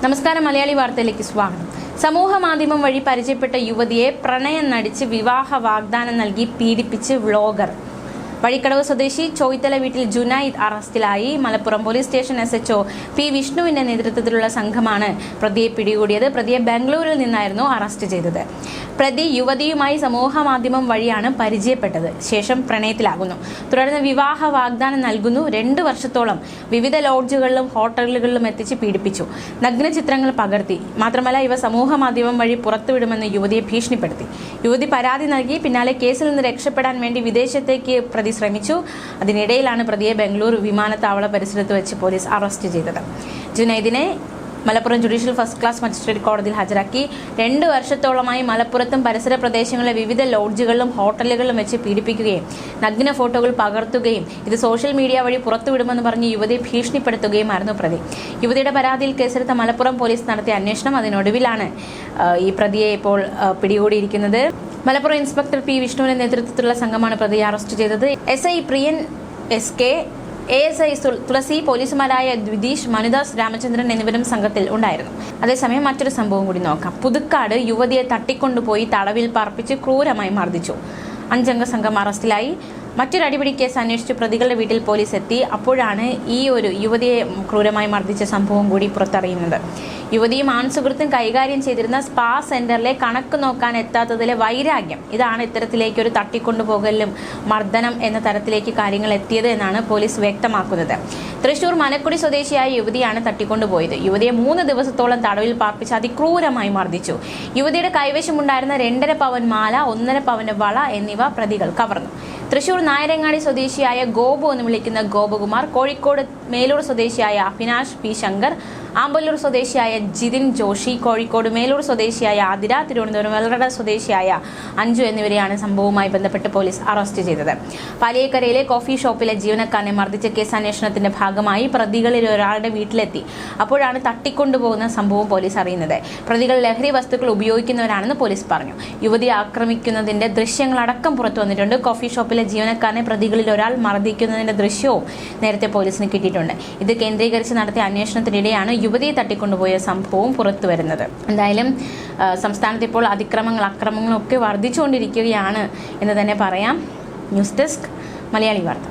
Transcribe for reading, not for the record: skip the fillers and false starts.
നമസ്കാരം, മലയാളി വാർത്തയിലേക്ക് സ്വാഗതം. സമൂഹ മാധ്യമം വഴി പരിചയപ്പെട്ട യുവതിയെ പ്രണയം നടിച്ച് വിവാഹ വാഗ്ദാനം നൽകി പീഡിപ്പിച്ച് വ്ളോഗർ. വഴിക്കടവ് സ്വദേശി ചോയ്ത്തല വീട്ടിൽ ജുനൈദ് അറസ്റ്റിലായി. Malappuram police station SHO P വിഷ്ണുവിന്റെ നേതൃത്വത്തിലുള്ള സംഘമാണ് പ്രതിയെ പിടികൂടിയത്. പ്രതിയെ ബാംഗ്ലൂരിൽ നിന്നായിരുന്നു അറസ്റ്റ് ചെയ്തത്. പ്രതി യുവതിയുമായി സമൂഹ മാധ്യമം വഴിയാണ് പരിചയപ്പെട്ടത്. ശേഷം പ്രണയത്തിലാകുന്നു. തുടർന്ന് വിവാഹ വാഗ്ദാനം നൽകുന്നു. 2 വർഷത്തോളം വിവിധ ലോഡ്ജുകളിലും ഹോട്ടലുകളിലും എത്തിച്ച് പീഡിപ്പിച്ചു. നഗ്ന ചിത്രങ്ങൾ പകർത്തി. മാത്രമല്ല, ഇവ സമൂഹ മാധ്യമം വഴി പുറത്തുവിടുമെന്ന് യുവതിയെ ഭീഷണിപ്പെടുത്തി. യുവതി പരാതി നൽകി. പിന്നാലെ കേസിൽ നിന്ന് രക്ഷപ്പെടാൻ വേണ്ടി വിദേശത്തേക്ക് പ്രതി ശ്രമിച്ചു. അതിനിടയിലാണ് പ്രതിയെ ബംഗളൂർ വിമാനത്താവള പരിസരത്ത് വെച്ച് പോലീസ് അറസ്റ്റ് ചെയ്തത്. ജുനൈദിനെ Malappuram judicial first class magistrate കോടതിയിൽ ഹാജരാക്കി. 2 വർഷത്തോളമായി മലപ്പുറത്തും പരിസര പ്രദേശങ്ങളിലെ വിവിധ ലോഡ്ജുകളിലും ഹോട്ടലുകളിലും വെച്ച് പീഡിപ്പിക്കുകയും നഗ്ന ഫോട്ടോകൾ പകർത്തുകയും ഇത് സോഷ്യൽ മീഡിയ വഴി പുറത്തുവിടുമെന്ന് പറഞ്ഞ് യുവതിയെ ഭീഷണിപ്പെടുത്തുകയുമായിരുന്നു പ്രതി. യുവതിയുടെ പരാതിയിൽ കേസെടുത്ത മലപ്പുറം പോലീസ് നടത്തിയ അന്വേഷണം അതിനൊടുവിലാണ് ഈ പ്രതിയെ ഇപ്പോൾ പിടികൂടിയിരിക്കുന്നത്. മലപ്പുറം ഇൻസ്പെക്ടർ P വിഷ്ണുവിന്റെ നേതൃത്വത്തിലുള്ള സംഘമാണ് പ്രതിയെ അറസ്റ്റ് ചെയ്തത്. SI പ്രിയൻ SK, ASI തുളസി, പോലീസുമാരായ ദ്വിതീഷ്, മനുദാസ്, രാമചന്ദ്രൻ എന്നിവരും സംഘത്തിൽ ഉണ്ടായിരുന്നു. അതേസമയം മറ്റൊരു സംഭവം കൂടി നോക്കാം. പുതുക്കാട് യുവതിയെ തട്ടിക്കൊണ്ടുപോയി തടവിൽ പാർപ്പിച്ച് ക്രൂരമായി മർദ്ദിച്ചു. 5 അംഗ സംഘം അറസ്റ്റിലായി. മറ്റൊരു അടിപിടി കേസ് അന്വേഷിച്ച് പ്രതികളുടെ വീട്ടിൽ പോലീസ് എത്തി. അപ്പോഴാണ് ഈ ഒരു യുവതിയെ ക്രൂരമായി മർദ്ദിച്ച സംഭവം കൂടി പുറത്തറിയുന്നത്. യുവതിയും ആൺസുഹൃത്തും കൈകാര്യം ചെയ്തിരുന്ന സ്പാ സെന്ററിലെ കണക്ക് നോക്കാൻ എത്താത്തതിലെ വൈരാഗ്യം, ഇതാണ് ഇത്തരത്തിലേക്ക് ഒരു തട്ടിക്കൊണ്ടുപോകലും മർദ്ദനം എന്ന തരത്തിലേക്ക് കാര്യങ്ങൾ എത്തിയത് എന്നാണ് പോലീസ് വ്യക്തമാക്കുന്നത്. തൃശൂർ മനക്കുടി സ്വദേശിയായ യുവതിയാണ് തട്ടിക്കൊണ്ടുപോയത്. യുവതിയെ 3 ദിവസത്തോളം തടവിൽ പാർപ്പിച്ച് അതിക്രൂരമായി മർദ്ദിച്ചു. യുവതിയുടെ കൈവശമുണ്ടായിരുന്ന 2.5 പവൻ മാല, 1.5 പവന്റെ വള എന്നിവ പ്രതികൾ കവർന്നു. തൃശൂർ നായരങ്ങാടി സ്വദേശിയായ ഗോപു എന്ന് വിളിക്കുന്ന ഗോപകുമാർ, കോഴിക്കോട് മേലൂർ സ്വദേശിയായ അഭിനാഷ് P ശങ്കർ, ആമ്പല്ലൂർ സ്വദേശിയായ ജിതിൻ ജോഷി, കോഴിക്കോട് മേലൂർ സ്വദേശിയായ ആതിര, തിരുവനന്തപുരം വെള്ളറട സ്വദേശിയായ അഞ്ജു എന്നിവരെയാണ് സംഭവവുമായി ബന്ധപ്പെട്ട് പോലീസ് അറസ്റ്റ് ചെയ്തത്. പാലിയേക്കരയിലെ കോഫി ഷോപ്പിലെ ജീവനക്കാരനെ മർദ്ദിച്ച കേസ് അന്വേഷണത്തിന്റെ ഭാഗമായി പ്രതികളിൽ ഒരാളുടെ വീട്ടിലെത്തി. അപ്പോഴാണ് തട്ടിക്കൊണ്ടുപോകുന്ന സംഭവം പോലീസ് അറിയുന്നത്. പ്രതികൾ ലഹരി വസ്തുക്കൾ ഉപയോഗിക്കുന്നവരാണെന്ന് പോലീസ് പറഞ്ഞു. യുവതിയെ ആക്രമിക്കുന്നതിന്റെ ദൃശ്യങ്ങളടക്കം പുറത്തു വന്നിട്ടുണ്ട്. കോഫി ഷോപ്പിലെ ജീവനക്കാരനെ പ്രതികളിൽ ഒരാൾ മർദ്ദിക്കുന്നതിന്റെ ദൃശ്യവും നേരത്തെ പോലീസിന് കിട്ടിയിട്ടുണ്ട്. ഇത് കേന്ദ്രീകരിച്ച് നടത്തിയ അന്വേഷണത്തിനിടെയാണ് യുവതിയെ തട്ടിക്കൊണ്ടുപോയ സംഭവവും പുറത്തു വരുന്നത്. എന്തായാലും സംസ്ഥാനത്ത് ഇപ്പോൾ അക്രമങ്ങളും ഒക്കെ വർദ്ധിച്ചുകൊണ്ടിരിക്കുകയാണ് എന്ന് തന്നെ പറയാം. ന്യൂസ് ഡെസ്ക്, മലയാളി വാർത്ത.